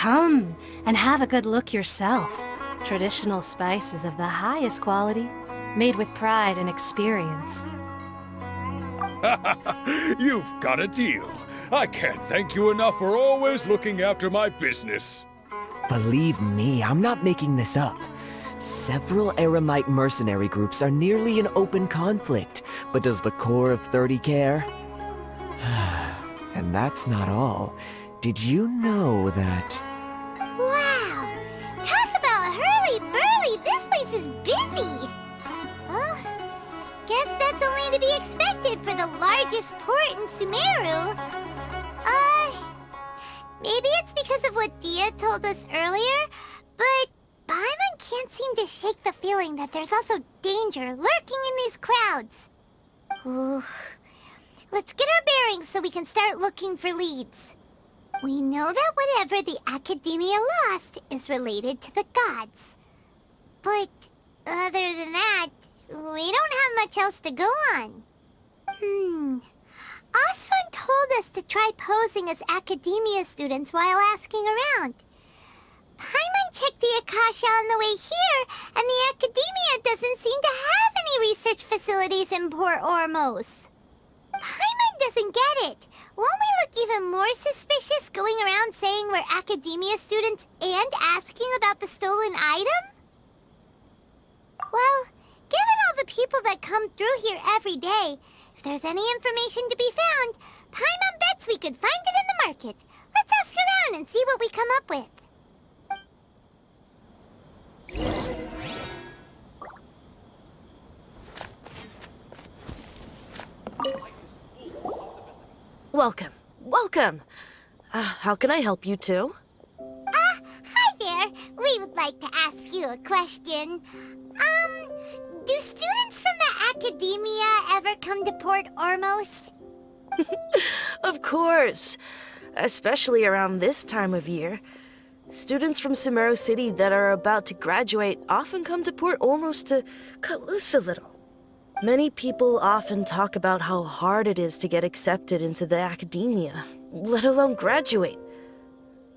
Come and have a good look yourself. Traditional spices of the highest quality, made with pride and experience. You've got a deal. I can't thank you enough for always looking after my business. Believe me, I'm not making this up. Several Eremite mercenary groups are nearly in open conflict, but does the core of 30 care? And that's not all. Did you know that... Wow! Talk about hurly-burly! This place is busy! Well, guess that's only to be expected for the largest port in Sumeru. Maybe it's because of what Dia told us earlier, but Paimon can't seem to shake the feeling that there's also danger lurking in these crowds. Ooh. Let's get our bearings so we can start looking for leads. We know that whatever the Academia lost is related to the gods. But other than that, we don't have much else to go on. Osfun told us to try posing as Academia students while asking around. Paimon checked the Akasha on the way here, and the Academia doesn't seem to have any research facilities in Port Ormos. Paimon doesn't get it. Won't we look even more suspicious going around saying we're Academia students and asking about the stolen item? Well, given all the people that come through here every day, if there's any information to be found, Paimon bets we could find it in the market. Let's ask around and see what we come up with. Welcome. Welcome. How can I help you two? Hi there. We would like to ask you a question. Do students from the Academia ever come to Port Ormos? Of course. Especially around this time of year. Students from Sumeru City that are about to graduate often come to Port Ormos to cut loose a little. Many people often talk about how hard it is to get accepted into the Academia, let alone graduate.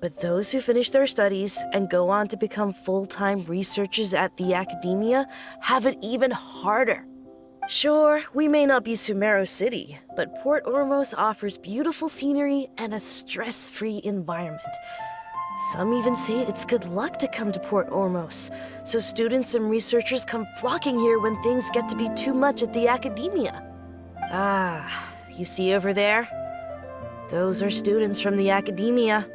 But those who finish their studies and go on to become full-time researchers at the Academia have it even harder. Sure, we may not be Sumeru City, but Port Ormos offers beautiful scenery and a stress-free environment. Some even say it's good luck to come to Port Ormos, so students and researchers come flocking here when things get to be too much at the Academia. Ah, you see over there? Those are students from the Academia.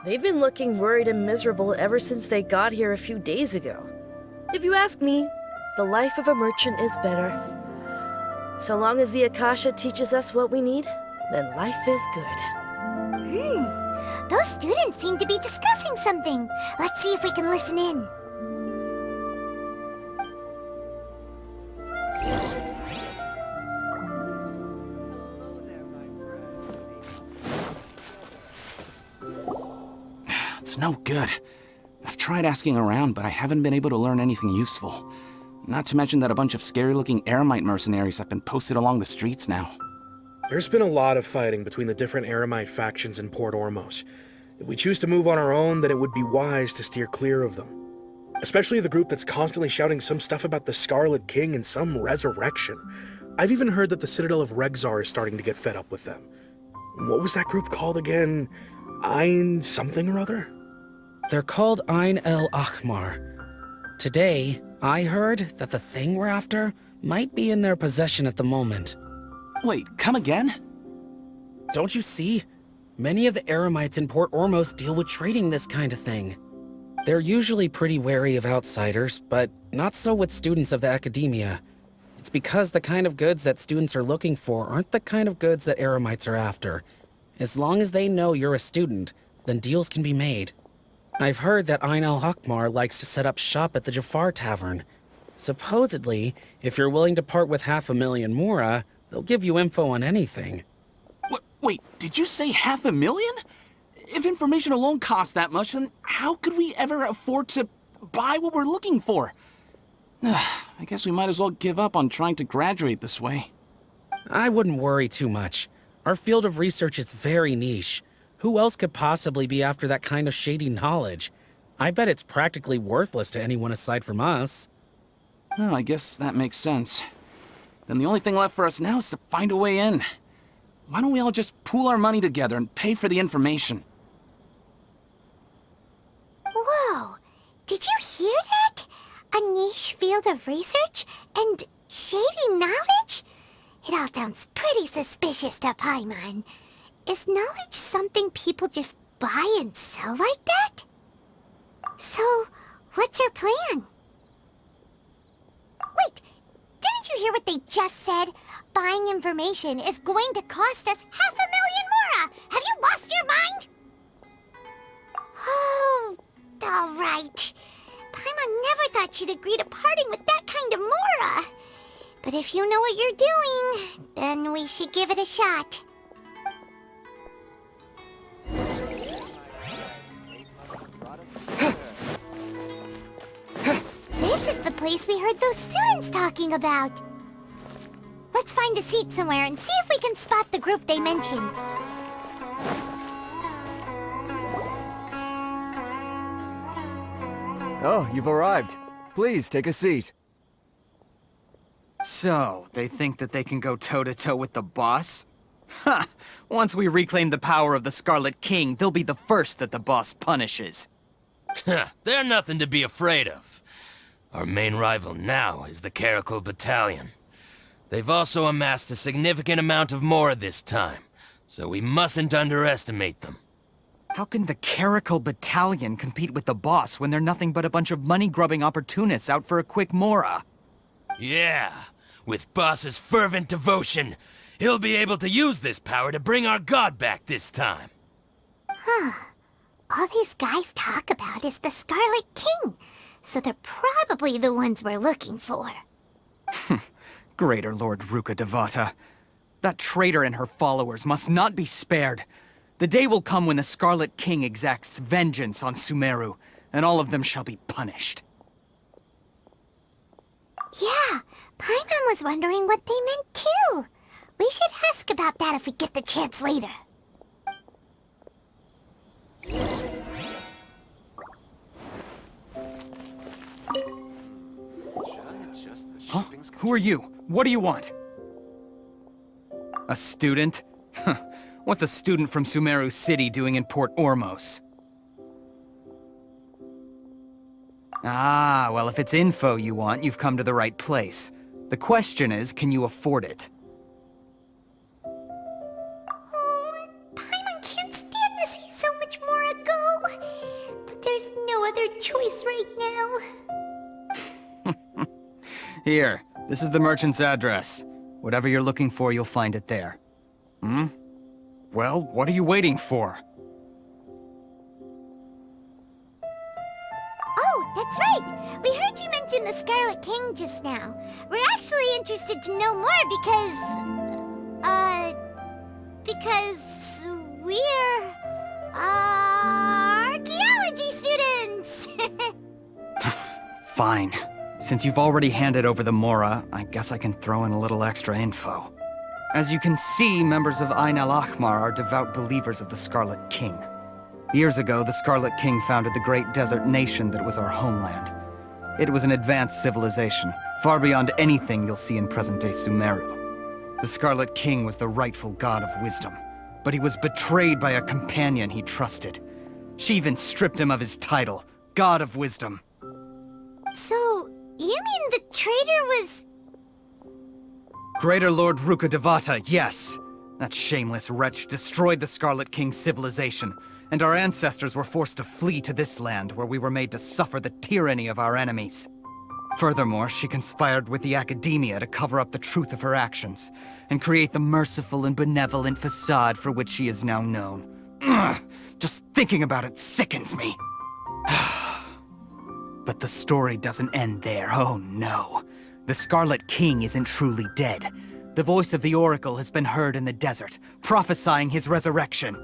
They've been looking worried and miserable ever since they got here a few days ago. If you ask me, the life of a merchant is better. So long as the Akasha teaches us what we need, then life is good. Those students seem to be discussing something. Let's see if we can listen in. It's no good. I've tried asking around, but I haven't been able to learn anything useful. Not to mention that a bunch of scary-looking Eremite mercenaries have been posted along the streets now. There's been a lot of fighting between the different Eremite factions in Port Ormos. If we choose to move on our own, then it would be wise to steer clear of them. Especially the group that's constantly shouting some stuff about the Scarlet King and some resurrection. I've even heard that the Citadel of Regzar is starting to get fed up with them. What was that group called again? Ein something or other? They're called Ein El Ahmar. Today, I heard that the thing we're after might be in their possession at the moment. Wait, come again? Don't you see? Many of the Eremites in Port Ormos deal with trading this kind of thing. They're usually pretty wary of outsiders, but not so with students of the Academia. It's because the kind of goods that students are looking for aren't the kind of goods that Eremites are after. As long as they know you're a student, then deals can be made. I've heard that Ein El Ahmar likes to set up shop at the Jafar Tavern. Supposedly, if you're willing to part with 500,000 Mora, they'll give you info on anything. Wait, did you say 500,000? If information alone costs that much, then how could we ever afford to buy what we're looking for? I guess we might as well give up on trying to graduate this way. I wouldn't worry too much. Our field of research is very niche. Who else could possibly be after that kind of shady knowledge? I bet it's practically worthless to anyone aside from us. Well, I guess that makes sense. Then the only thing left for us now is to find a way in. Why don't we all just pool our money together and pay for the information? Whoa! Did you hear that? A niche field of research and shady knowledge? It all sounds pretty suspicious to Paimon. Is knowledge something people just buy and sell like that? So, what's our plan? Wait, didn't you hear what they just said? Buying information is going to cost us 500,000 Mora! Have you lost your mind? Oh, all right. Paimon never thought she'd agree to parting with that kind of Mora. But if you know what you're doing, then we should give it a shot. This is the place we heard those students talking about. Let's find a seat somewhere and see if we can spot the group they mentioned. Oh, you've arrived. Please, take a seat. So, they think that they can go toe-to-toe with the boss? Ha! Once we reclaim the power of the Scarlet King, they'll be the first that the boss punishes. They're nothing to be afraid of. Our main rival now is the Caracal Battalion. They've also amassed a significant amount of Mora this time, so we mustn't underestimate them. How can the Caracal Battalion compete with the boss when they're nothing but a bunch of money-grubbing opportunists out for a quick Mora? Yeah, with Boss's fervent devotion, he'll be able to use this power to bring our god back this time. Huh. All these guys talk about is the Scarlet King, so they're probably the ones we're looking for. Greater Lord Ruka Devata. That traitor and her followers must not be spared. The day will come when the Scarlet King exacts vengeance on Sumeru, and all of them shall be punished. Yeah, Paimon was wondering what they meant too. We should ask about that if we get the chance later. Huh? Who are you? What do you want? A student? What's a student from Sumeru City doing in Port Ormos? Ah, well, if it's info you want, you've come to the right place. The question is, can you afford it? Oh, Paimon can't stand to see so much more go. But there's no other choice right now. Here, this is the merchant's address. Whatever you're looking for, you'll find it there. Hmm? Well, what are you waiting for? Oh, that's right! We heard you mention the Scarlet King just now. We're actually interested to know more because we're, archaeology students! Fine. Since you've already handed over the Mora, I guess I can throw in a little extra info. As you can see, members of Ain al-Ahmar are devout believers of the Scarlet King. Years ago, the Scarlet King founded the great desert nation that was our homeland. It was an advanced civilization, far beyond anything you'll see in present-day Sumeru. The Scarlet King was the rightful god of wisdom, but he was betrayed by a companion he trusted. She even stripped him of his title, God of Wisdom. So, you mean the traitor was... Greater Lord Ruka Devata, yes! That shameless wretch destroyed the Scarlet King's civilization, and our ancestors were forced to flee to this land where we were made to suffer the tyranny of our enemies. Furthermore, she conspired with the Academia to cover up the truth of her actions, and create the merciful and benevolent facade for which she is now known. Ugh, just thinking about it sickens me! But the story doesn't end there, oh no. The Scarlet King isn't truly dead. The voice of the Oracle has been heard in the desert, prophesying his resurrection.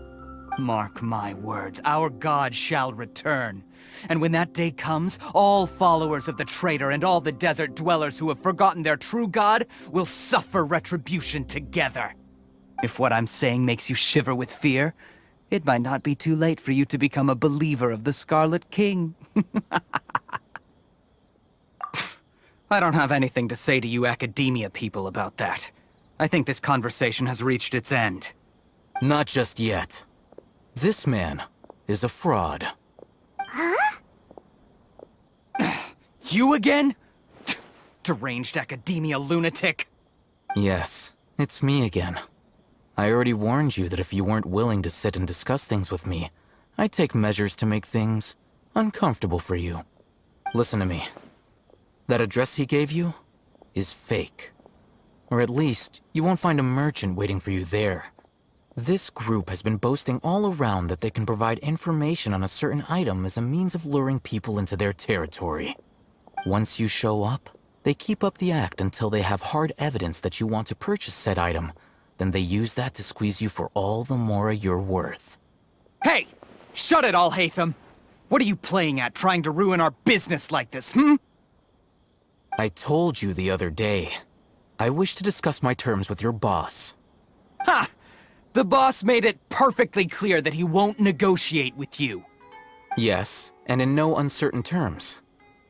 Mark my words, our god shall return. And when that day comes, all followers of the traitor and all the desert dwellers who have forgotten their true god will suffer retribution together. If what I'm saying makes you shiver with fear, it might not be too late for you to become a believer of the Scarlet King. I don't have anything to say to you academia people about that. I think this conversation has reached its end. Not just yet. This man is a fraud. Huh? You again? Deranged academia lunatic. Yes, it's me again. I already warned you that if you weren't willing to sit and discuss things with me, I'd take measures to make things uncomfortable for you. Listen to me. That address he gave you is fake. Or at least, you won't find a merchant waiting for you there. This group has been boasting all around that they can provide information on a certain item as a means of luring people into their territory. Once you show up, they keep up the act until they have hard evidence that you want to purchase said item. Then they use that to squeeze you for all the Mora you're worth. Hey! Shut it, Alhaitham! What are you playing at, trying to ruin our business like this, hmm? I told you the other day. I wish to discuss my terms with your boss. Ha! The boss made it perfectly clear that he won't negotiate with you. Yes, and in no uncertain terms.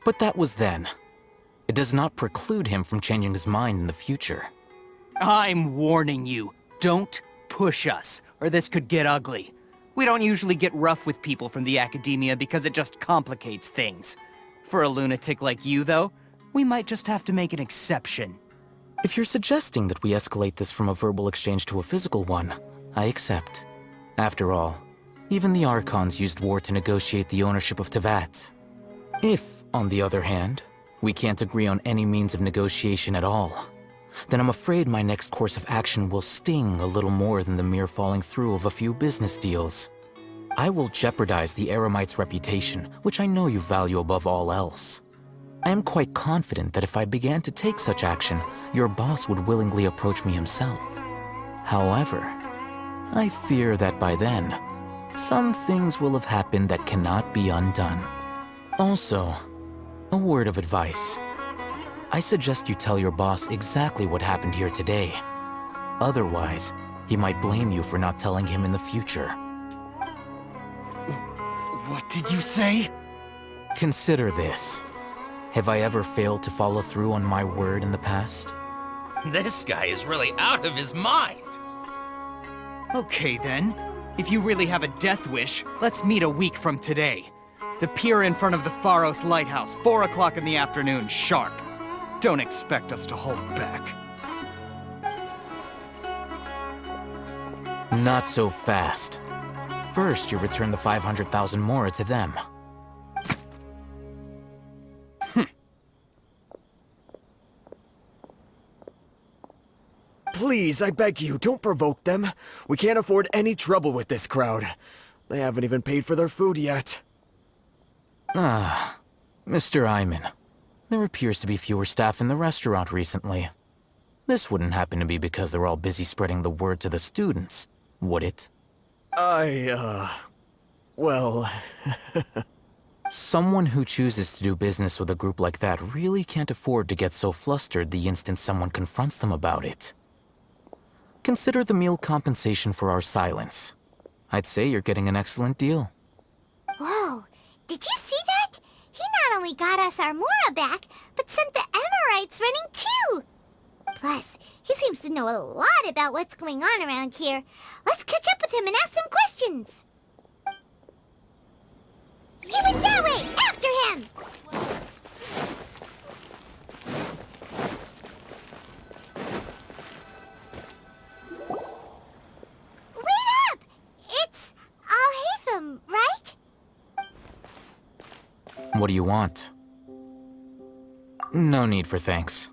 But that was then. It does not preclude him from changing his mind in the future. I'm warning you. Don't push us, or this could get ugly. We don't usually get rough with people from the academia because it just complicates things. For a lunatic like you, though, we might just have to make an exception. If you're suggesting that we escalate this from a verbal exchange to a physical one, I accept. After all, even the Archons used war to negotiate the ownership of Tevat. If, on the other hand, we can't agree on any means of negotiation at all, then I'm afraid my next course of action will sting a little more than the mere falling through of a few business deals. I will jeopardize the Eremite's reputation, which I know you value above all else. I am quite confident that if I began to take such action, your boss would willingly approach me himself. However, I fear that by then, some things will have happened that cannot be undone. Also, a word of advice. I suggest you tell your boss exactly what happened here today. Otherwise, he might blame you for not telling him in the future. What did you say? Consider this. Have I ever failed to follow through on my word in the past? This guy is really out of his mind. Okay then. If you really have a death wish, let's meet a week from today. The pier in front of the Pharos Lighthouse, 4 o'clock in the afternoon, sharp. Don't expect us to hold back. Not so fast. First, you return the 500,000 Mora to them. Please, I beg you, don't provoke them. We can't afford any trouble with this crowd. They haven't even paid for their food yet. Ah, Mr. Iman. There appears to be fewer staff in the restaurant recently. This wouldn't happen to be because they're all busy spreading the word to the students, would it? Well... Someone who chooses to do business with a group like that really can't afford to get so flustered the instant someone confronts them about it. Consider the meal compensation for our silence. I'd say you're getting an excellent deal. Whoa, did you see that? He not only got us our Mora back, but sent the Emirites running too! Plus, he seems to know a lot about what's going on around here. Let's catch up with him and ask some questions! He went that way! After him! Wait up! It's Alhaitham, right? What do you want? No need for thanks.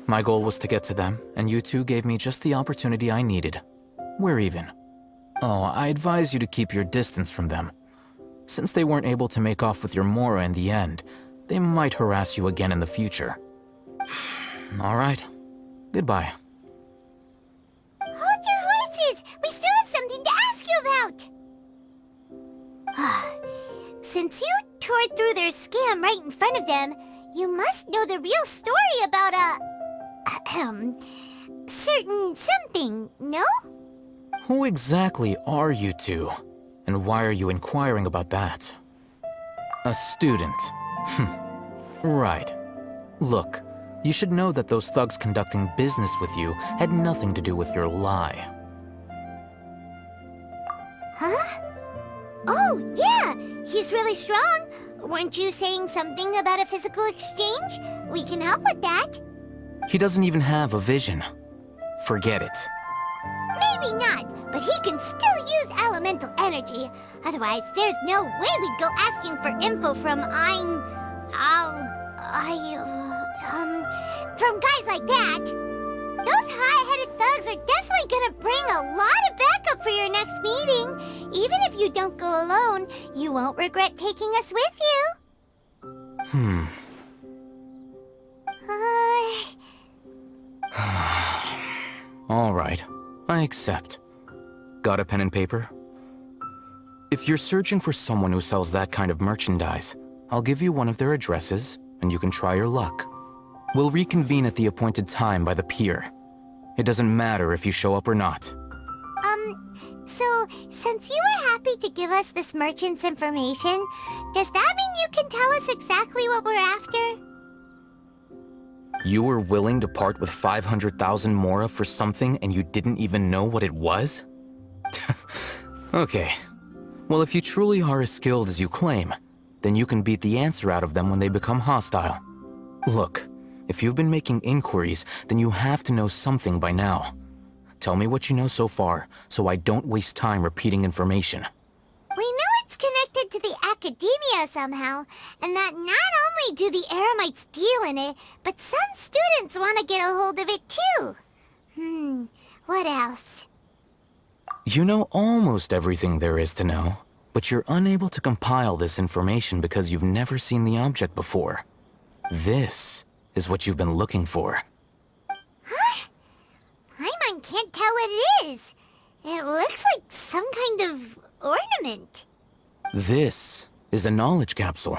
My goal was to get to them, and you two gave me just the opportunity I needed. We're even. Oh, I advise you to keep your distance from them. Since they weren't able to make off with your Mora in the end, they might harass you again in the future. All right. Goodbye. Hold your horses! We still have something to ask you about! Since you tore through their scam right in front of them, you must know the real story about certain something, no? Who exactly are you two? And why are you inquiring about that? A student. Right. Look, you should know that those thugs conducting business with you had nothing to do with your lie. Huh? Oh, yeah! He's really strong! Weren't you saying something about a physical exchange? We can help with that. He doesn't even have a vision. Forget it. Maybe not, but he can still use elemental energy. Otherwise, there's no way we'd go asking for info from from guys like that. Those high-headed thugs are definitely gonna bring a lot of backup for your next meeting. Even if you don't go alone, you won't regret taking us with you. All right, I accept. Got a pen and paper? If you're searching for someone who sells that kind of merchandise, I'll give you one of their addresses, and you can try your luck. We'll reconvene at the appointed time by the pier. It doesn't matter if you show up or not. So, since you were happy to give us this merchant's information, does that mean you can tell us exactly what we're after? You were willing to part with 500,000 Mora for something and you didn't even know what it was? Okay. Well, if you truly are as skilled as you claim, then you can beat the answer out of them when they become hostile. Look, if you've been making inquiries, then you have to know something by now. Tell me what you know so far, so I don't waste time repeating information. We know it's connected to the academia somehow, and that not only do the Eremites deal in it, but some students want to get a hold of it too. What else? You know almost everything there is to know, but you're unable to compile this information because you've never seen the object before. This is what you've been looking for. Huh? Paimon can't tell what it is. It looks like some kind of ornament. This is a knowledge capsule.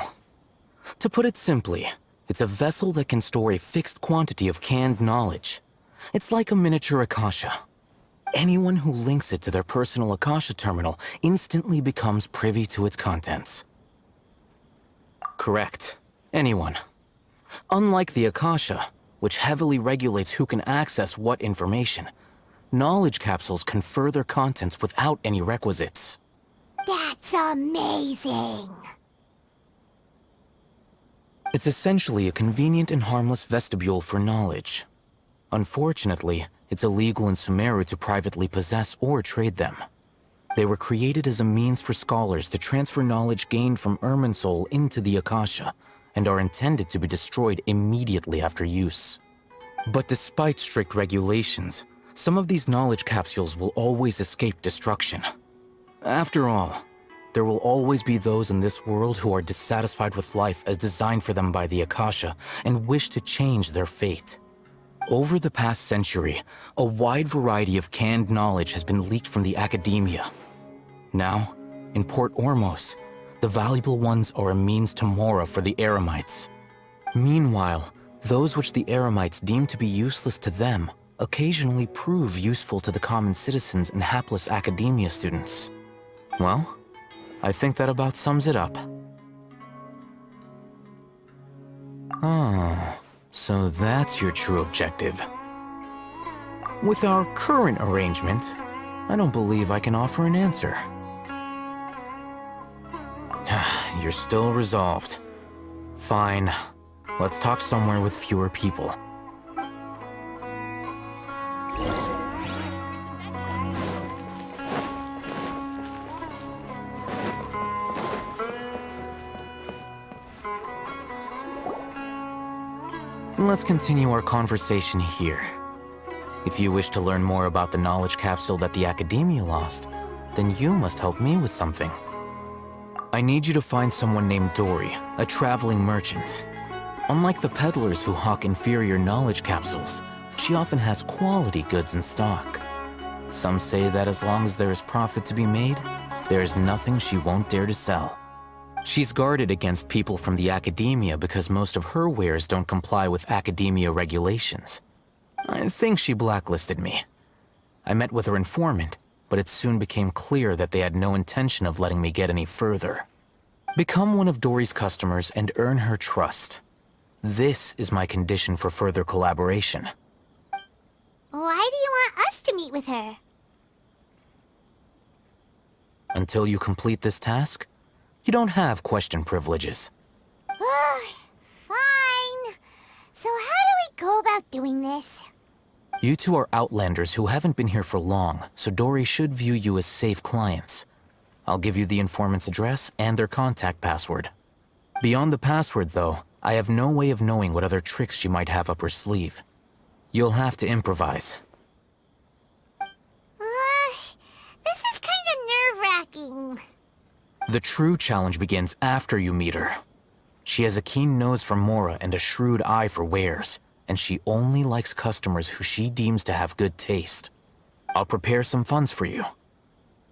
To put it simply, it's a vessel that can store a fixed quantity of canned knowledge. It's like a miniature Akasha. Anyone who links it to their personal Akasha terminal instantly becomes privy to its contents. Correct. Anyone. Unlike the Akasha, which heavily regulates who can access what information, knowledge capsules confer their contents without any requisites. That's amazing! It's essentially a convenient and harmless vestibule for knowledge. Unfortunately, it's illegal in Sumeru to privately possess or trade them. They were created as a means for scholars to transfer knowledge gained from Irminsul into the Akasha, and are intended to be destroyed immediately after use. But despite strict regulations, some of these knowledge capsules will always escape destruction. After all, there will always be those in this world who are dissatisfied with life as designed for them by the Akasha and wish to change their fate. Over the past century, a wide variety of canned knowledge has been leaked from the academia. Now, in Port Ormos, the valuable ones are a means to Mora for the Eremites. Meanwhile, those which the Eremites deem to be useless to them occasionally prove useful to the common citizens and hapless academia students. Well, I think that about sums it up. Oh, so that's your true objective. With our current arrangement, I don't believe I can offer an answer. You're still resolved. Fine. Let's talk somewhere with fewer people. Let's continue our conversation here. If you wish to learn more about the knowledge capsule that the Academia lost, then you must help me with something. I need you to find someone named Dori, a traveling merchant. Unlike the peddlers who hawk inferior knowledge capsules, she often has quality goods in stock. Some say that as long as there is profit to be made, there is nothing she won't dare to sell. She's guarded against people from the Academia because most of her wares don't comply with Academia regulations. I think she blacklisted me. I met with her informant, but it soon became clear that they had no intention of letting me get any further. Become one of Dori's customers and earn her trust. This is my condition for further collaboration. Why do you want us to meet with her? Until you complete this task, you don't have question privileges. Fine. So how do we go about doing this? You two are outlanders who haven't been here for long, so Dori should view you as safe clients. I'll give you the informant's address and their contact password. Beyond the password, though, I have no way of knowing what other tricks she might have up her sleeve. You'll have to improvise. This is kind of nerve-wracking. The true challenge begins after you meet her. She has a keen nose for Mora and a shrewd eye for wares, and she only likes customers who she deems to have good taste. I'll prepare some funds for you.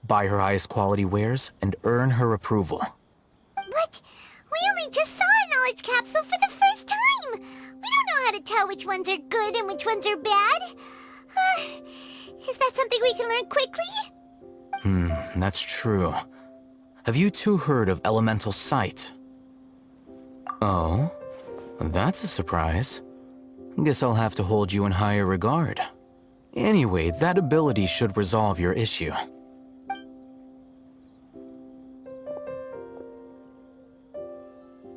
Buy her highest quality wares and earn her approval. But we only just saw a knowledge capsule for the first time. We don't know how to tell which ones are good and which ones are bad. Is that something we can learn quickly? That's true. Have you two heard of elemental sight? Oh, that's a surprise. Guess I'll have to hold you in higher regard. Anyway, that ability should resolve your issue.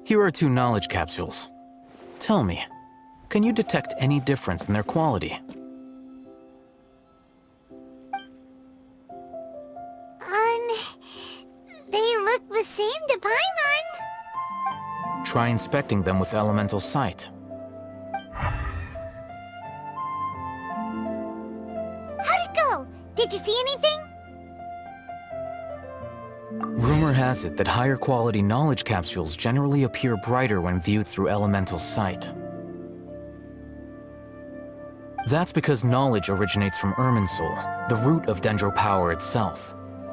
Here are 2 knowledge capsules. Tell me, can you detect any difference in their quality? They look the same to Paimon. Try inspecting them with elemental sight. How'd it go? Did you see anything? Rumor has it that higher quality knowledge capsules generally appear brighter when viewed through elemental sight. That's because knowledge originates from Irminsul, the root of Dendro power itself.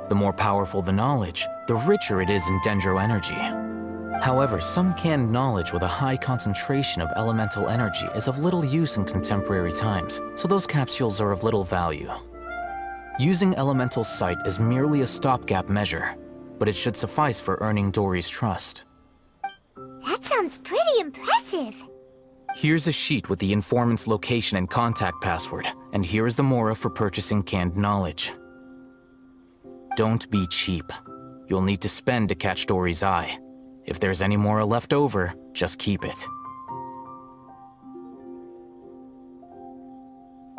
The more powerful the knowledge, the richer it is in Dendro energy. However, some canned knowledge with a high concentration of elemental energy is of little use in contemporary times, so those capsules are of little value. Using elemental sight is merely a stopgap measure, but it should suffice for earning Dori's trust. That sounds pretty impressive. Here's a sheet with the informant's location and contact password, and here is the Mora for purchasing canned knowledge. Don't be cheap. You'll need to spend to catch Dori's eye. If there's any Mora left over, just keep it.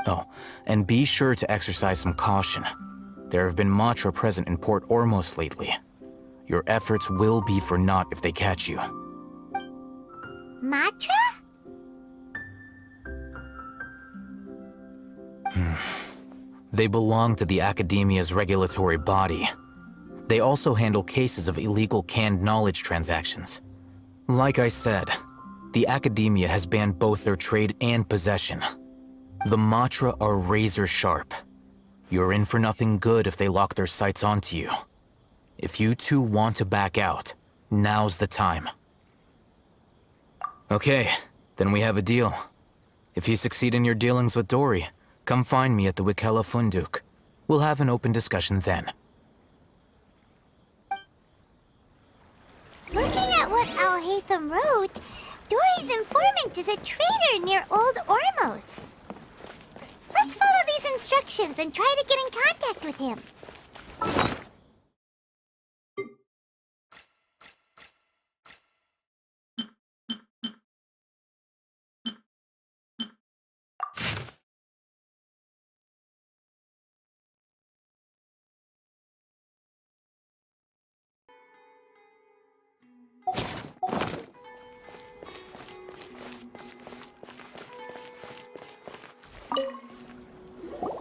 Oh, and be sure to exercise some caution. There have been Matra present in Port Ormos lately. Your efforts will be for naught if they catch you. Matra? They belong to the Academia's regulatory body. They also handle cases of illegal canned knowledge transactions. Like I said, the Academia has banned both their trade and possession. The Matra are razor sharp. You're in for nothing good if they lock their sights onto you. If you two want to back out, now's the time. Okay, then we have a deal. If you succeed in your dealings with Dori, come find me at the Wikela Funduk. We'll have an open discussion then. Looking at what Alhaitham wrote, Dori's informant is a trader near Old Ormos. Let's follow these instructions and try to get in contact with him.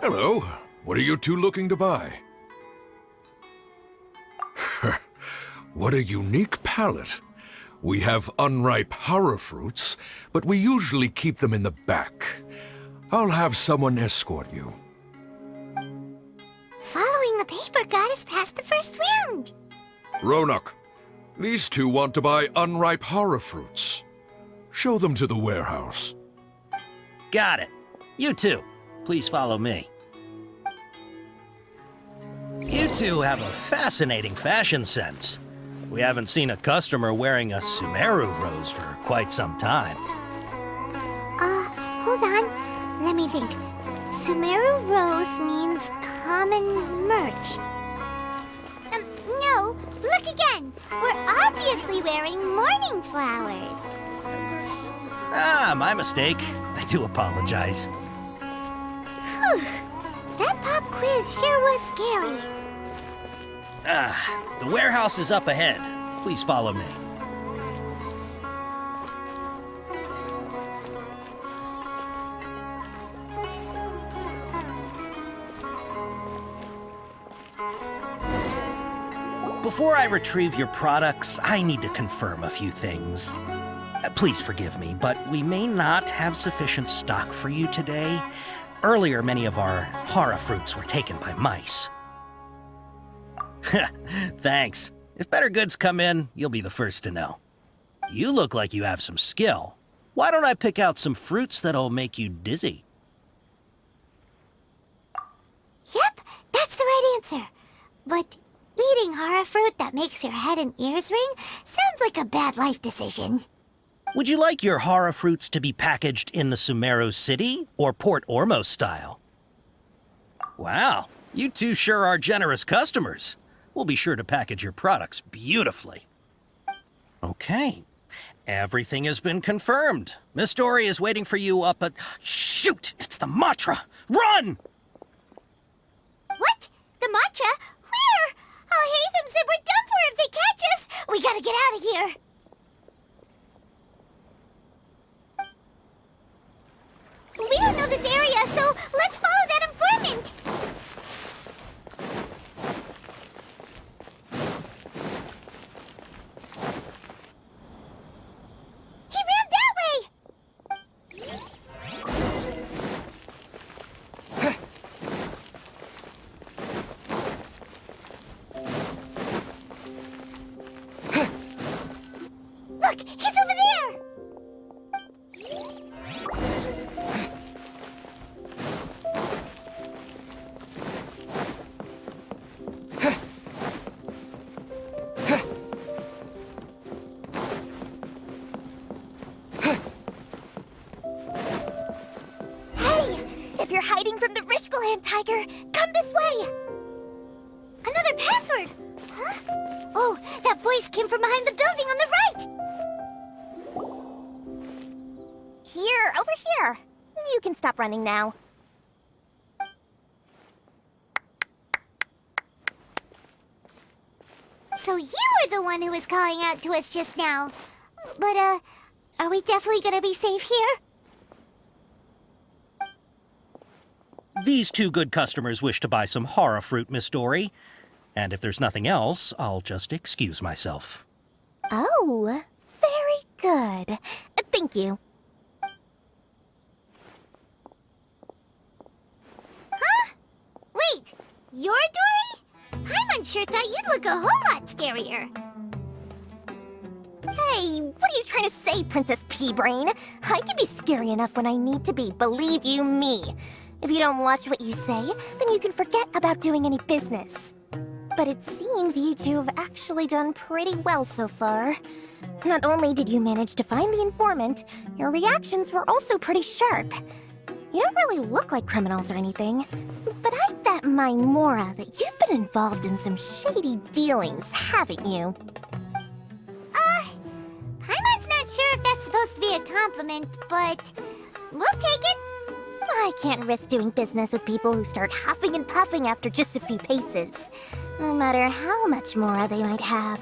Hello. What are you two looking to buy? What a unique palette. We have unripe horror fruits, but we usually keep them in the back. I'll have someone escort you. Following the paper got us past the first round. Ronak, these two want to buy unripe horror fruits. Show them to the warehouse. Got it. You too. Please follow me. two have a fascinating fashion sense. We haven't seen a customer wearing a sumeru rose for quite some time. Hold on. Let me think. Sumeru rose means common merch. No, look again. We're obviously wearing morning flowers. Ah, my mistake. I do apologize. Whew. That pop quiz sure was scary. The warehouse is up ahead. Please follow me. Before I retrieve your products, I need to confirm a few things. Please forgive me, but we may not have sufficient stock for you today. Earlier, many of our hara fruits were taken by mice. Thanks. If better goods come in, you'll be the first to know. You look like you have some skill. Why don't I pick out some fruits that'll make you dizzy? Yep, that's the right answer. But eating hara fruit that makes your head and ears ring sounds like a bad life decision. Would you like your hara fruits to be packaged in the Sumeru City or Port Ormos style? Wow, you two sure are generous customers. We'll be sure to package your products beautifully. Okay, everything has been confirmed. Miss Dori is waiting for you up at... Shoot! It's the Matra! Run! What? The Matra? Where? Alhaitham said we're done for if they catch us. We gotta get out of here. We don't know this area, so let's follow that informant. He ran that way! Look, he's over there! If you're hiding from the Rishbaland tiger, come this way! Another password! Huh? Oh, that voice came from behind the building on the right! Here, over here. You can stop running now. So you were the one who was calling out to us just now. But, are we definitely gonna be safe here? These two good customers wish to buy some hara fruit, Miss Dori. And if there's nothing else, I'll just excuse myself. Oh, very good. Thank you. Huh? Wait, you're Dori? Paimon sure thought you'd look a whole lot scarier. Hey, what are you trying to say, Princess Pea-Brain? I can be scary enough when I need to be, believe you me. If you don't watch what you say, then you can forget about doing any business. But it seems you two have actually done pretty well so far. Not only did you manage to find the informant, your reactions were also pretty sharp. You don't really look like criminals or anything, but I bet my Mora that you've been involved in some shady dealings, haven't you? Paimon's not sure if that's supposed to be a compliment, but we'll take it. I can't risk doing business with people who start huffing and puffing after just a few paces. No matter how much Mora they might have.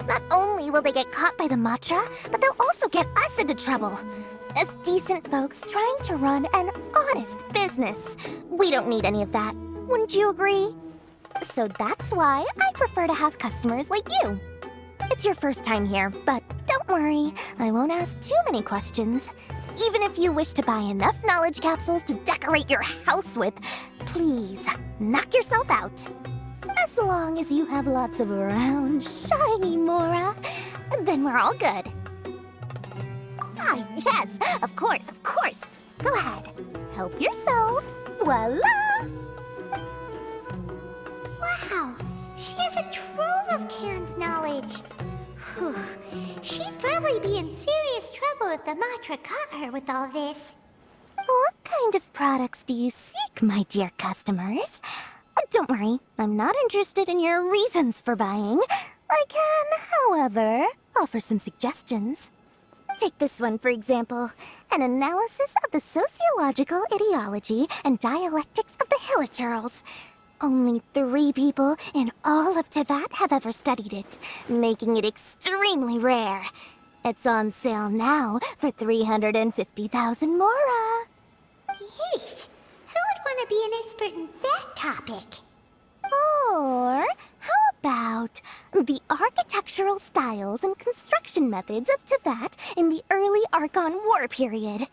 Not only will they get caught by the Matra, but they'll also get us into trouble. As decent folks trying to run an honest business. We don't need any of that. Wouldn't you agree? So that's why I prefer to have customers like you. It's your first time here, but don't worry. I won't ask too many questions. Even if you wish to buy enough knowledge capsules to decorate your house with, please, knock yourself out. As long as you have lots of round, shiny Mora, then we're all good. Ah, yes, of course, of course. Go ahead, help yourselves. Voila! Wow, She has a trove of canned knowledge. Whew. She'd probably be in serious trouble if the Matra caught her with all this. What kind of products do you seek, my dear customers? Don't worry, I'm not interested in your reasons for buying. I can, however, offer some suggestions. Take this one, for example. An analysis of the sociological ideology and dialectics of the Hilichurls. Only 3 people in all of Teyvat have ever studied it, making it extremely rare. It's on sale now for 350,000 Mora. Yeesh. Who would want to be an expert in that topic? Or how about the architectural styles and construction methods of Teyvat in the early Archon War period?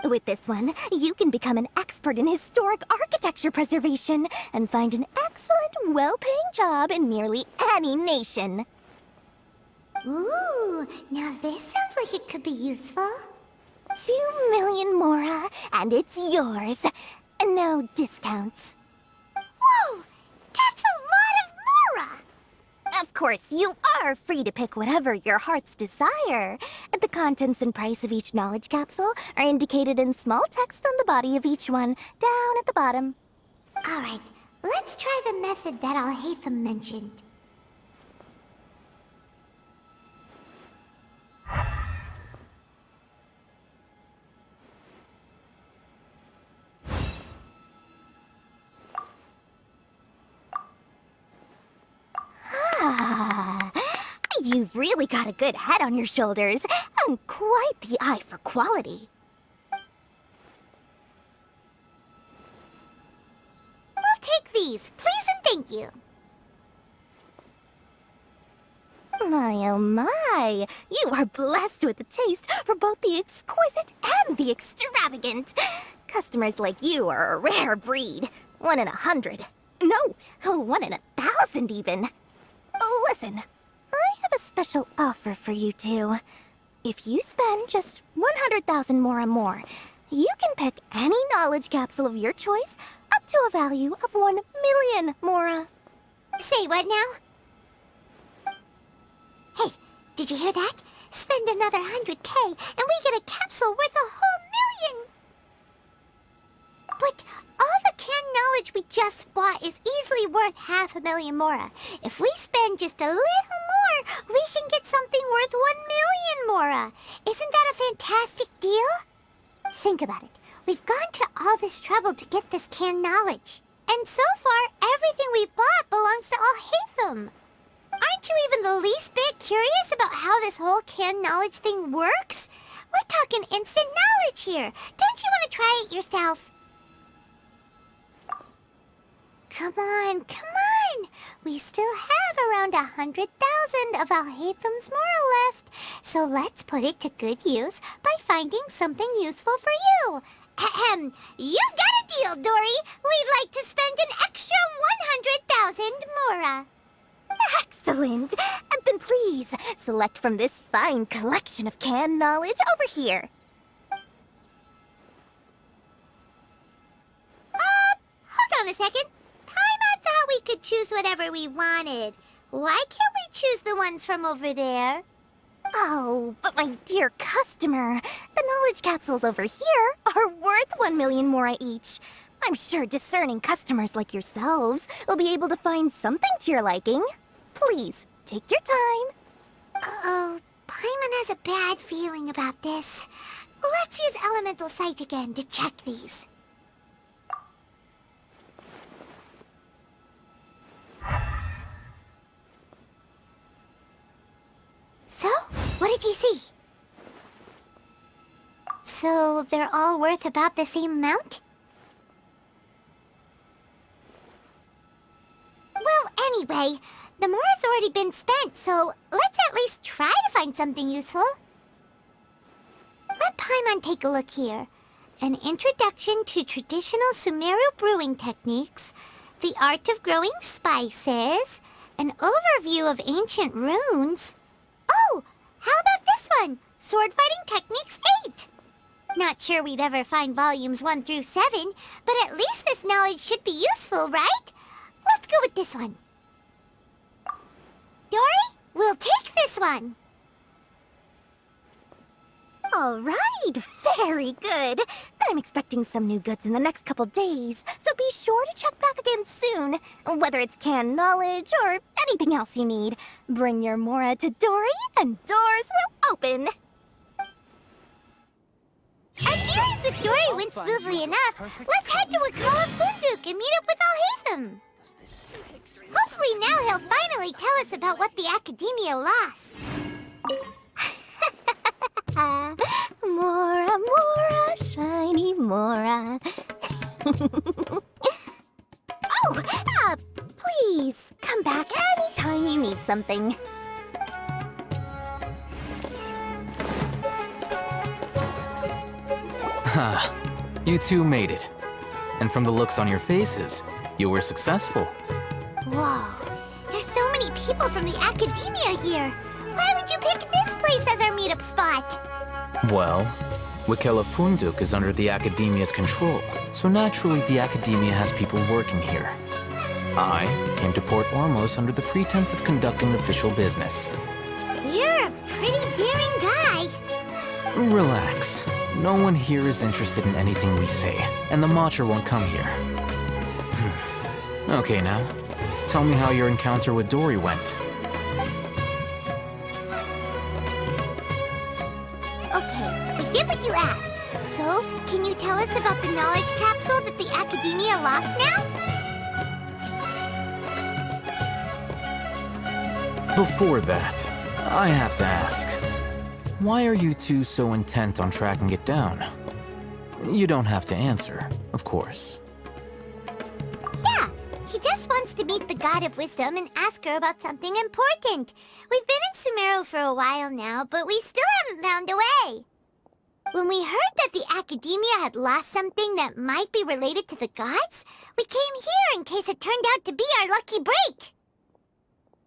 With this one, you can become an expert in historic architecture preservation and find an excellent, well-paying job in nearly any nation. Ooh, now this sounds like it could be useful. 2 million Mora, and it's yours. No discounts. Whoa! That's a lot of Mora! Of course, you are free to pick whatever your heart's desire. The contents and price of each knowledge capsule are indicated in small text on the body of each one, down at the bottom. Alright, let's try the method that Alhaitham mentioned. You've really got a good head on your shoulders, and quite the eye for quality. We'll take these, please and thank you. My oh my, you are blessed with a taste for both the exquisite and the extravagant. Customers like you are a rare breed. 1 in 100. No, 1 in 1,000 even. Listen. I have a special offer for you two. If you spend just 100,000 more, you can pick any knowledge capsule of your choice up to a value of 1 million Mora. Say what now? Hey, did you hear that? Spend another 100K and we get a capsule worth a whole 1,000,000! But all the canned knowledge we just bought is easily worth 500,000 Mora. If we spend just a little more, we can get something worth 1,000,000 Mora. Isn't that a fantastic deal? Think about it. We've gone to all this trouble to get this canned knowledge. And so far, everything we bought belongs to Alhaitham. Aren't you even the least bit curious about how this whole canned knowledge thing works? We're talking instant knowledge here. Don't you want to try it yourself? Come on, come on! We still have around 100,000 of Alhaitham's Mora left, so let's put it to good use by finding something useful for you. Ahem! You've got a deal, Dori! We'd like to spend an extra 100,000 Mora. Excellent! Then please, select from this fine collection of canned knowledge over here. Hold on a second. Paimon thought we could choose whatever we wanted. Why can't we choose the ones from over there? Oh, but my dear customer, the knowledge capsules over here are worth 1 million Mora each. I'm sure discerning customers like yourselves will be able to find something to your liking. Please, take your time. Uh-oh, Paimon has a bad feeling about this. Let's use Elemental Sight again to check these. So, what did you see? So, they're all worth about the same amount? Well, anyway, the Mora's already been spent, so let's at least try to find something useful. Let Paimon take a look here. An introduction to traditional Sumeru brewing techniques, the art of growing spices, an overview of ancient runes. Oh, how about this one? Sword Fighting Techniques 8. Not sure we'd ever find volumes 1 through 7, but at least this knowledge should be useful, right? Let's go with this one. Dori, we'll take this one. All right, very good. I'm expecting some new goods in the next couple days, so be sure to check back again soon. Whether it's canned knowledge or anything else you need, bring your Mora to Dori and doors will open. Our dealings with Dori went smoothly enough. Let's head to Wakala Funduk and meet up with Alhaitham. Hopefully now he'll finally tell us about what the Academia lost. Mora, Mora, shiny Mora. Please, come back anytime you need something. You two made it. And from the looks on your faces, you were successful. Whoa, there's so many people from the Academia here. Why would you pick this place as our meetup spot? Well, Wakala Funduk is under the Academia's control, so naturally the Academia has people working here. I came to Port Ormos under the pretense of conducting official business. You're a pretty daring guy. Relax. No one here is interested in anything we say, and the Matcha won't come here. Okay now, tell me how your encounter with Dori went. Okay, we did what you asked. So, can you tell us about the knowledge capsule that the Academia lost now? Before that, I have to ask, why are you two so intent on tracking it down? You don't have to answer, of course. Yeah, he just wants to meet the God of Wisdom and ask her about something important. We've been in Sumeru for a while now, but we still haven't found a way. When we heard that the Academia had lost something that might be related to the gods, we came here in case it turned out to be our lucky break.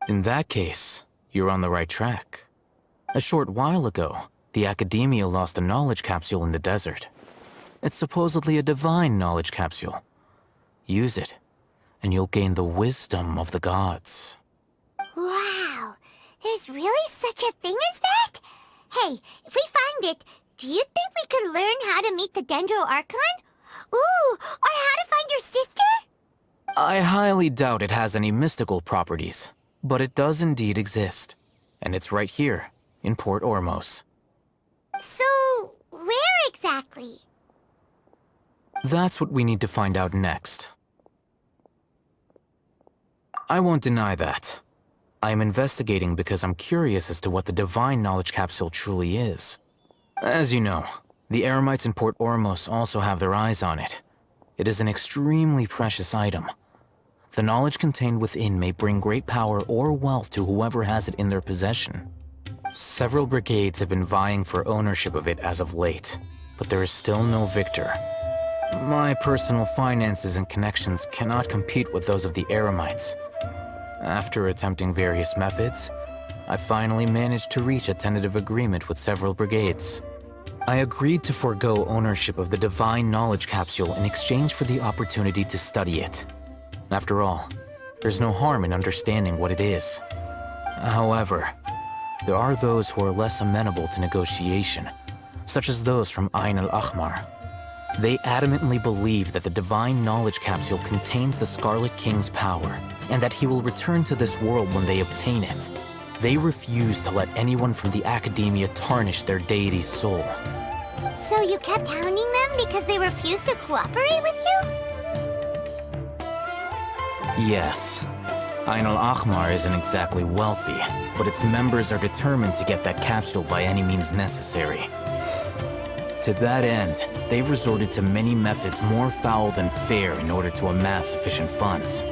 In that case, you're on the right track. A short while ago, the Academia lost a knowledge capsule in the desert. It's supposedly a divine knowledge capsule. Use it, and you'll gain the wisdom of the gods. Wow, there's really such a thing as that? Hey, if we find it, do you think we could learn how to meet the Dendro Archon? Ooh, or how to find your sister? I highly doubt it has any mystical properties, but it does indeed exist. And it's right here, in Port Ormos. So, where exactly? That's what we need to find out next. I won't deny that. I am investigating because I'm curious as to what the Divine Knowledge Capsule truly is. As you know, the Eremites in Port Ormos also have their eyes on it. It is an extremely precious item. The knowledge contained within may bring great power or wealth to whoever has it in their possession. Several brigades have been vying for ownership of it as of late, but there is still no victor. My personal finances and connections cannot compete with those of the Eremites. After attempting various methods, I finally managed to reach a tentative agreement with several brigades. I agreed to forego ownership of the Divine Knowledge Capsule in exchange for the opportunity to study it. After all, there's no harm in understanding what it is. However, there are those who are less amenable to negotiation, such as those from Ain al-Ahmar. They adamantly believe that the Divine Knowledge Capsule contains the Scarlet King's power, and that he will return to this world when they obtain it. They refuse to let anyone from the Academia tarnish their deity's soul. So you kept hounding them because they refused to cooperate with you? Yes. Ain al-Ahmar isn't exactly wealthy, but its members are determined to get that capsule by any means necessary. To that end, they've resorted to many methods more foul than fair in order to amass sufficient funds.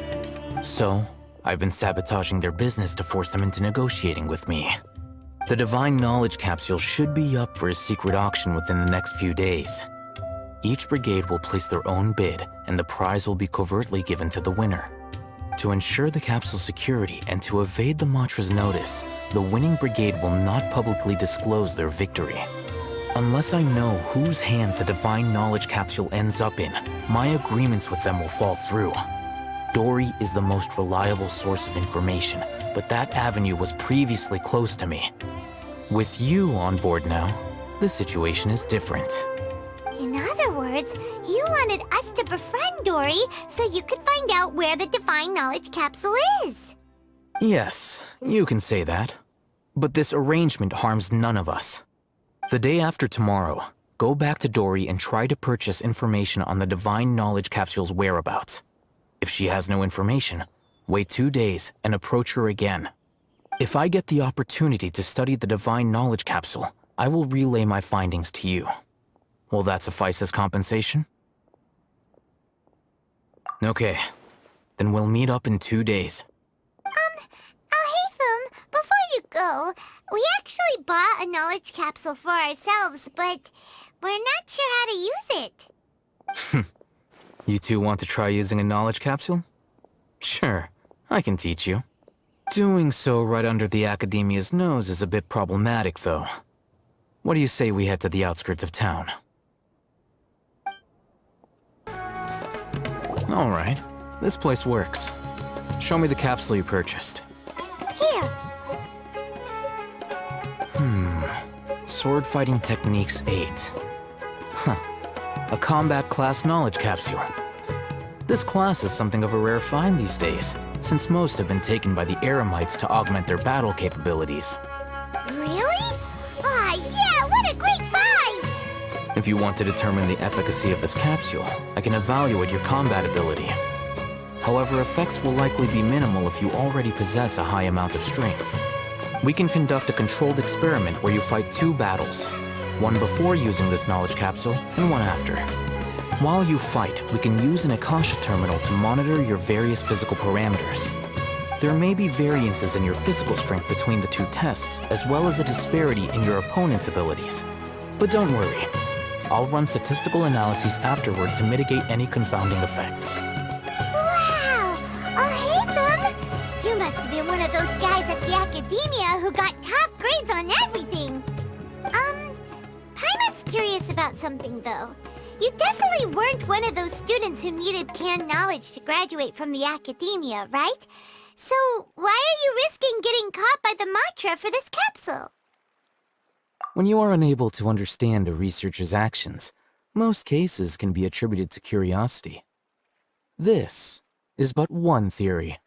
So, I've been sabotaging their business to force them into negotiating with me. The Divine Knowledge Capsule should be up for a secret auction within the next few days. Each brigade will place their own bid, and the prize will be covertly given to the winner. To ensure the capsule's security and to evade the mantra's notice, the winning brigade will not publicly disclose their victory. Unless I know whose hands the Divine Knowledge Capsule ends up in, my agreements with them will fall through. Dori is the most reliable source of information, but that avenue was previously closed to me. With you on board now, the situation is different. In other words, you wanted us to befriend Dori so you could find out where the Divine Knowledge Capsule is. Yes, you can say that. But this arrangement harms none of us. The day after tomorrow, go back to Dori and try to purchase information on the Divine Knowledge Capsule's whereabouts. If she has no information, wait 2 days and approach her again. If I get the opportunity to study the Divine Knowledge Capsule, I will relay my findings to you. Will that suffice as compensation? Okay, then we'll meet up in 2 days. Alhaitham, before you go, we actually bought a knowledge capsule for ourselves, but we're not sure how to use it. You two want to try using a knowledge capsule? Sure, I can teach you. Doing so right under the Academia's nose is a bit problematic, though. What do you say we head to the outskirts of town? All right, this place works. Show me the capsule you purchased. Here. Sword Fighting Techniques 8. Huh. A combat class knowledge capsule. This class is something of a rare find these days, since most have been taken by the Eremites to augment their battle capabilities. Really? Ah, yeah, what a great buy! If you want to determine the efficacy of this capsule, I can evaluate your combat ability. However, effects will likely be minimal if you already possess a high amount of strength. We can conduct a controlled experiment where you fight 2 battles, one before using this knowledge capsule and one after. While you fight, we can use an Akasha terminal to monitor your various physical parameters. There may be variances in your physical strength between the 2 tests, as well as a disparity in your opponent's abilities. But don't worry, I'll run statistical analyses afterward to mitigate any confounding effects. Wow! Alhaitham! You must have been one of those guys at the Academia who got top grades on everything! Paimon's curious about something, though. You definitely weren't one of those students who needed canned knowledge to graduate from the Academia, right? So why are you risking getting caught by the mantra for this capsule? When you are unable to understand a researcher's actions, most cases can be attributed to curiosity. This is but one theory.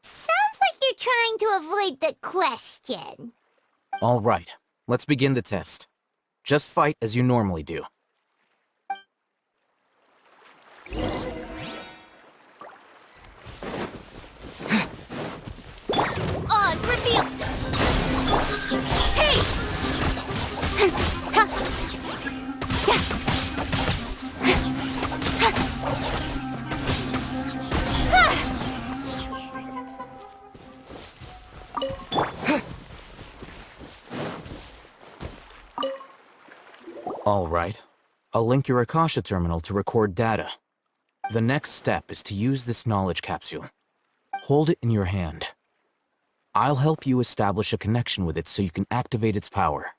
Sounds like you're trying to avoid the question. All right, let's begin the test. Just fight as you normally do. Oz, reveal! Hey! All right. I'll link your Akasha terminal to record data. The next step is to use this knowledge capsule. Hold it in your hand. I'll help you establish a connection with it so you can activate its power.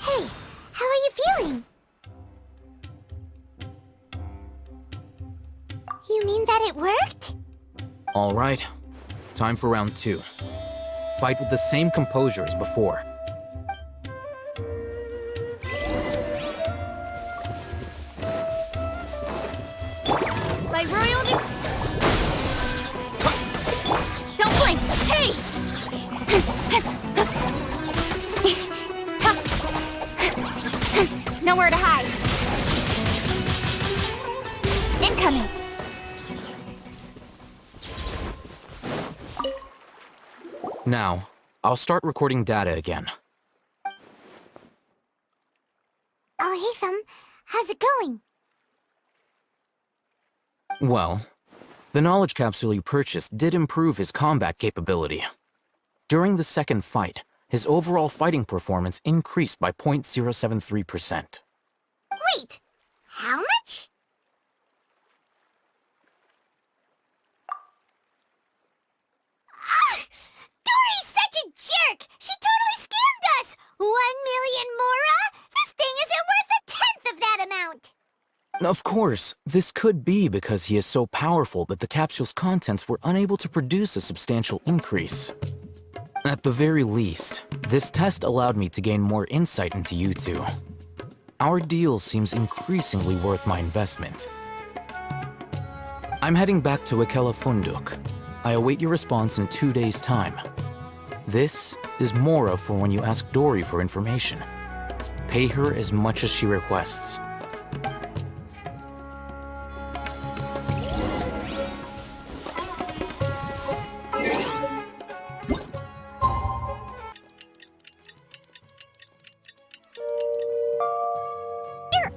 Hey, how are you feeling? You mean that it worked? All right. Time for round 2. Fight with the same composure as before. By royal Don't blink! Hey! Nowhere to hide. Incoming. Now, I'll start recording data again. Alhaitham, how's it going? Well, the knowledge capsule you purchased did improve his combat capability. During the second fight, his overall fighting performance increased by 0.073%. Wait, how much? Ah! Dori's such a jerk! She totally scammed us! 1 million Mora? This thing isn't worth a tenth of that amount! Of course, this could be because he is so powerful that the capsule's contents were unable to produce a substantial increase. At the very least, this test allowed me to gain more insight into you two. Our deal seems increasingly worth my investment. I'm heading back to Ikela Funduk. I await your response in 2 days' time. This is Mora for when you ask Dori for information. Pay her as much as she requests.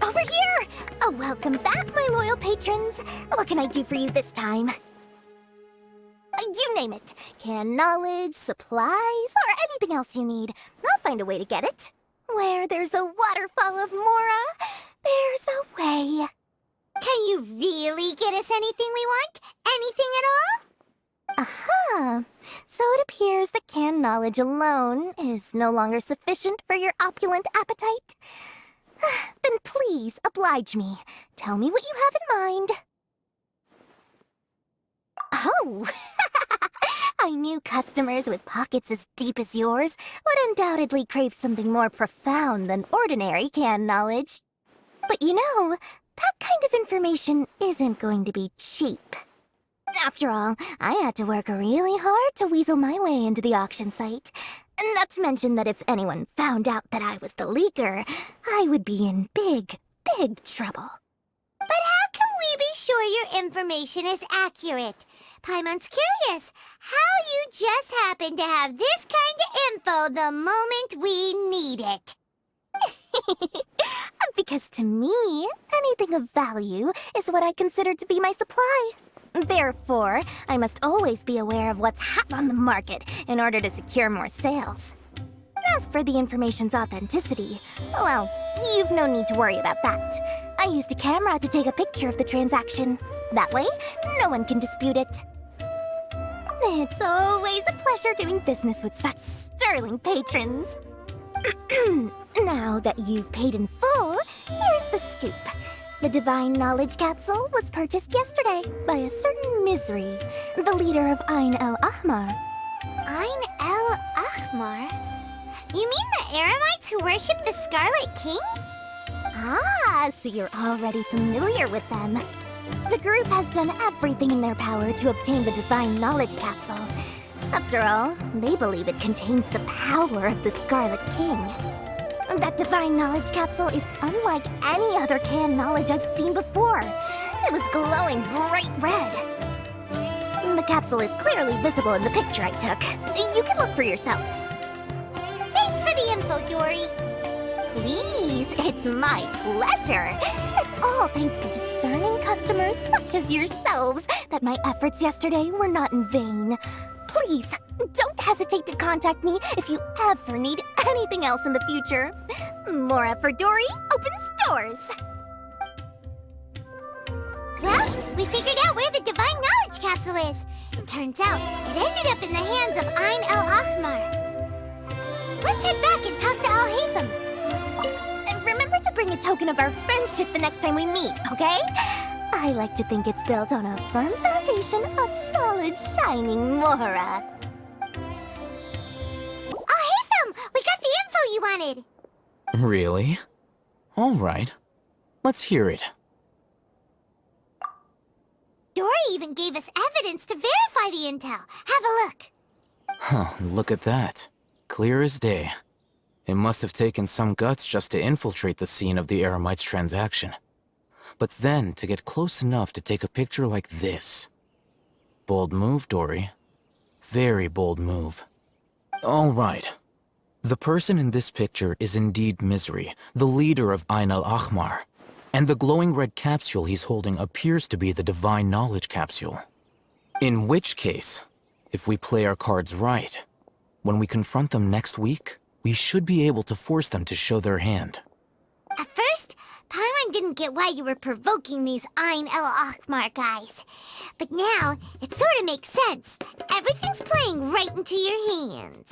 Over here! Oh, welcome back, my loyal patrons. What can I do for you this time? You name it. Canned knowledge, supplies, or anything else you need. I'll find a way to get it. Where there's a waterfall of Mora, there's a way. Can you really get us anything we want? Anything at all? Aha! So it appears that canned knowledge alone is no longer sufficient for your opulent appetite. Then please, oblige me. Tell me what you have in mind. Oh! I knew customers with pockets as deep as yours would undoubtedly crave something more profound than ordinary canned knowledge. But you know, that kind of information isn't going to be cheap. After all, I had to work really hard to weasel my way into the auction site. Not to mention that if anyone found out that I was the leaker, I would be in big, big trouble. But how can we be sure your information is accurate? Paimon's curious how you just happen to have this kind of info the moment we need it. Because to me, anything of value is what I consider to be my supply. Therefore, I must always be aware of what's hot on the market in order to secure more sales. As for the information's authenticity, well, you've no need to worry about that. I used a camera to take a picture of the transaction. That way, no one can dispute it. It's always a pleasure doing business with such sterling patrons. Now that you've paid in full, here's the scoop. The Divine Knowledge Capsule was purchased yesterday by a certain Misery, the leader of Ain El Ahmar. Ain El Ahmar? You mean the Eremites who worship the Scarlet King? Ah, so you're already familiar with them. The group has done everything in their power to obtain the Divine Knowledge Capsule. After all, they believe it contains the power of the Scarlet King. That Divine Knowledge Capsule is unlike any other canned knowledge I've seen before. It was glowing bright red. The capsule is clearly visible in the picture I took. You can look for yourself. Thanks for the info, Dori. Please, it's my pleasure. It's all thanks to discerning customers such as yourselves that my efforts yesterday were not in vain. Please, don't hesitate to contact me if you ever need anything else in the future. Mora for Dori opens doors. Well, we figured out where the Divine Knowledge Capsule is. It turns out it ended up in the hands of Ain El Ahmar. Let's head back and talk to Alhaitham. And remember to bring a token of our friendship the next time we meet, okay? I like to think it's built on a firm foundation of solid, shining Mora. Alhaitham, we got the info you wanted. Really? All right. Let's hear it. Dori even gave us evidence to verify the intel. Have a look. Huh, look at that. Clear as day. It must have taken some guts just to infiltrate the scene of the Eremites' transaction. But then to get close enough to take a picture like this. Bold move, Dori. Very bold move. All right. The person in this picture is indeed Misery, the leader of Ain El Ahmar. And the glowing red capsule he's holding appears to be the Divine Knowledge Capsule. In which case, if we play our cards right, When we confront them next week, we should be able to force them to show their hand. At first, Paimon didn't get why you were provoking these Ain El Akhmar guys. But now, it sort of makes sense. Everything's playing right into your hands.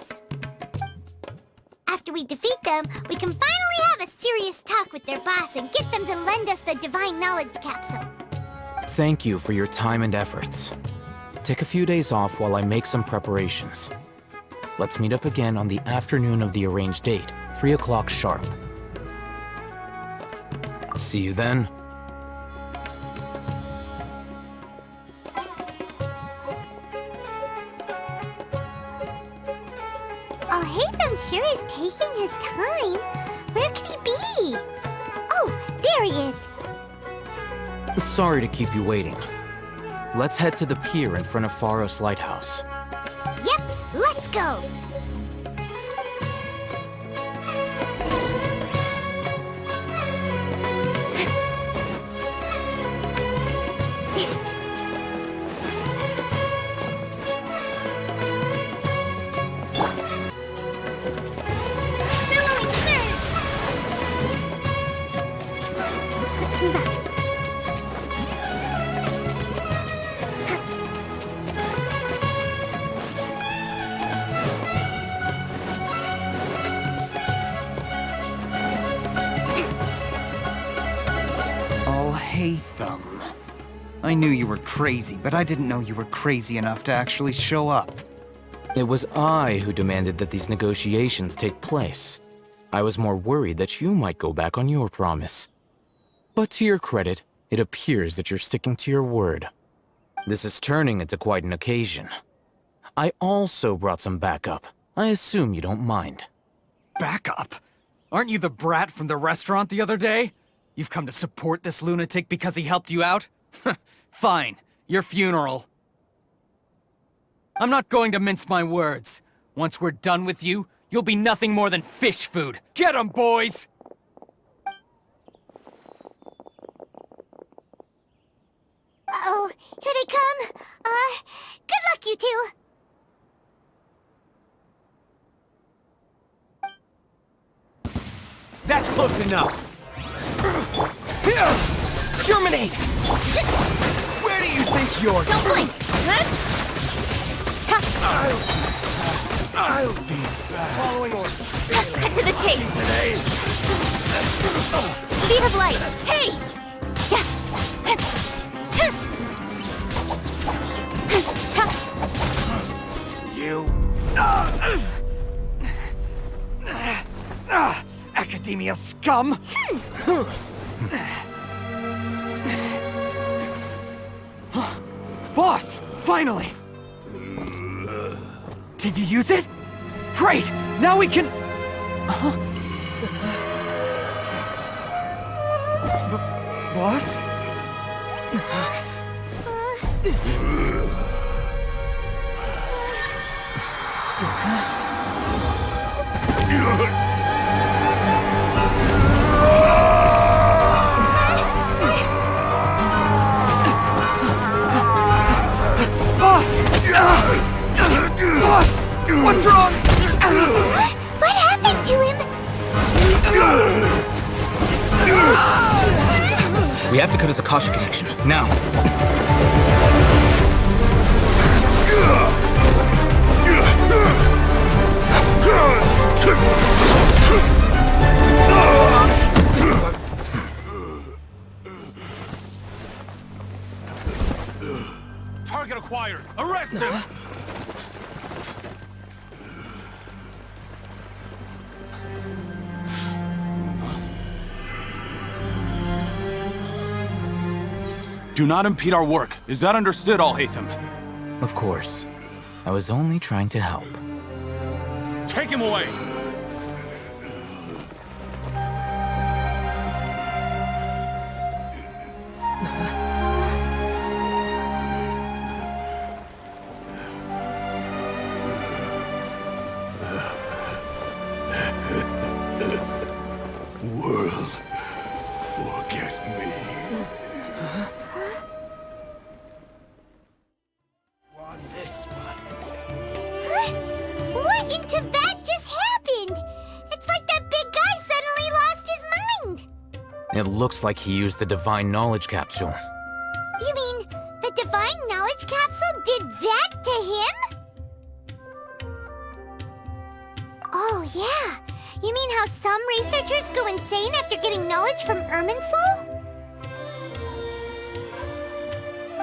After we defeat them, we can finally have a serious talk with their boss and get them to lend us the Divine Knowledge Capsule. Thank you for your time and efforts. Take a few days off while I make some preparations. Let's meet up again on the afternoon of the arranged date, 3 o'clock sharp. See you then. Alhaitham sure is taking his time. Where could he be? Oh, there he is. Sorry to keep you waiting. Let's head to the pier in front of Pharos Lighthouse. Yep, let's go. Alhaitham. I knew you were crazy, but I didn't know you were crazy enough to actually show up. It was I who demanded that these negotiations take place. I was more worried that you might go back on your promise. But to your credit, it appears that you're sticking to your word. This is turning into quite an occasion. I also brought some backup. I assume you don't mind. Backup? Aren't you the brat from the restaurant the other day? You've come to support this lunatic because he helped you out? Fine, your funeral. I'm not going to mince my words. Once we're done with you, you'll be nothing more than fish food. Get 'em, boys! Uh-oh, here they come. Good luck, you two. That's close enough. Germinate! Where do you think you're... Don't blink. I'll be back. Following orders. Cut to the chase. Speed of light. Hey! You... Academia scum! Boss! Finally! Did you use it? Great! Now we can... Boss? Boss! What's wrong? What happened to him? We have to cut his Akasha connection, now. Target acquired! Arrest him! Do not impede our work. Is that understood, Alhaitham? Of course. I was only trying to help. Take him away! World, forget me. On this one. What What in Tibet just happened? It's like that big guy suddenly lost his mind. It looks like he used the Divine Knowledge Capsule. You mean the Divine Knowledge Capsule did that to him? Oh, yeah. You mean how some researchers go insane after getting knowledge from Irminsul?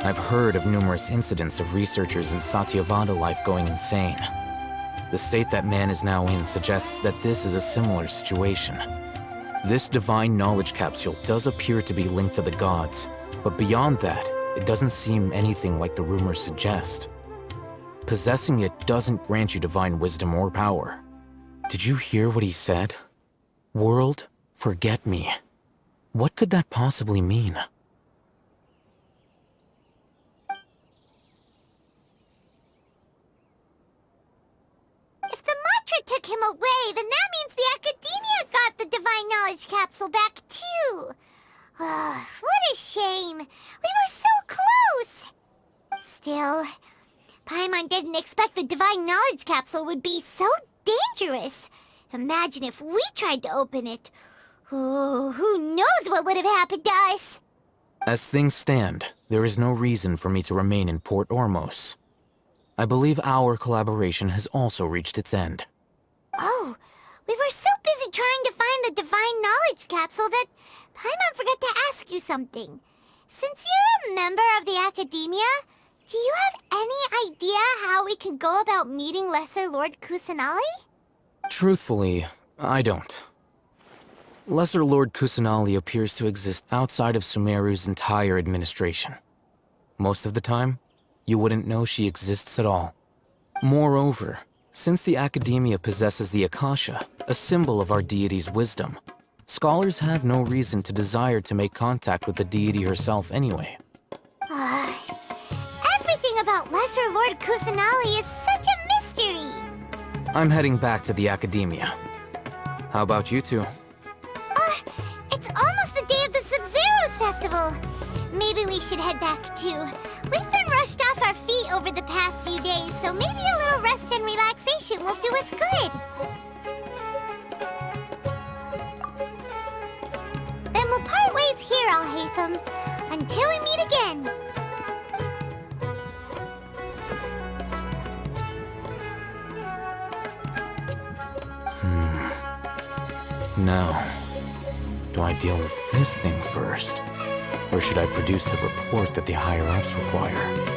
I've heard of numerous incidents of researchers in Satyavada life going insane. The state that man is now in suggests that this is a similar situation. This Divine Knowledge Capsule does appear to be linked to the gods, but beyond that, it doesn't seem anything like the rumors suggest. Possessing it doesn't grant you divine wisdom or power. Did you hear what he said? World, forget me. What could that possibly mean? If the mantra took him away, then that means the Academia got the Divine Knowledge Capsule back too. What a shame. We were so close. Still, Paimon didn't expect the Divine Knowledge Capsule would be so dangerous. Imagine if we tried to open it. Oh, who knows what would have happened to us? As things stand, there is no reason for me to remain in Port Ormos. I believe our collaboration has also reached its end. Oh, we were so busy trying to find the Divine Knowledge Capsule that Paimon forgot to ask you something. Since you're a member of the Academia, do you have any idea how we can go about meeting Lesser Lord Kusanali? Truthfully, I don't. Lesser Lord Kusanali appears to exist outside of Sumeru's entire administration. Most of the time, you wouldn't know she exists at all. Moreover, since the Academia possesses the Akasha, a symbol of our deity's wisdom, scholars have no reason to desire to make contact with the deity herself anyway. Everything about Lesser Lord Kusanali is such a mystery! I'm heading back to the Academia. How about you two? It's almost the day of the Sub-Zero's festival. Maybe we should head back too. We've been rushed off our feet over the past few days, so maybe a little rest and relaxation will do us good. Then we'll part ways here, Alhaitham, until we meet again. Now, do I deal with this thing first? Or should I produce the report that the higher-ups require?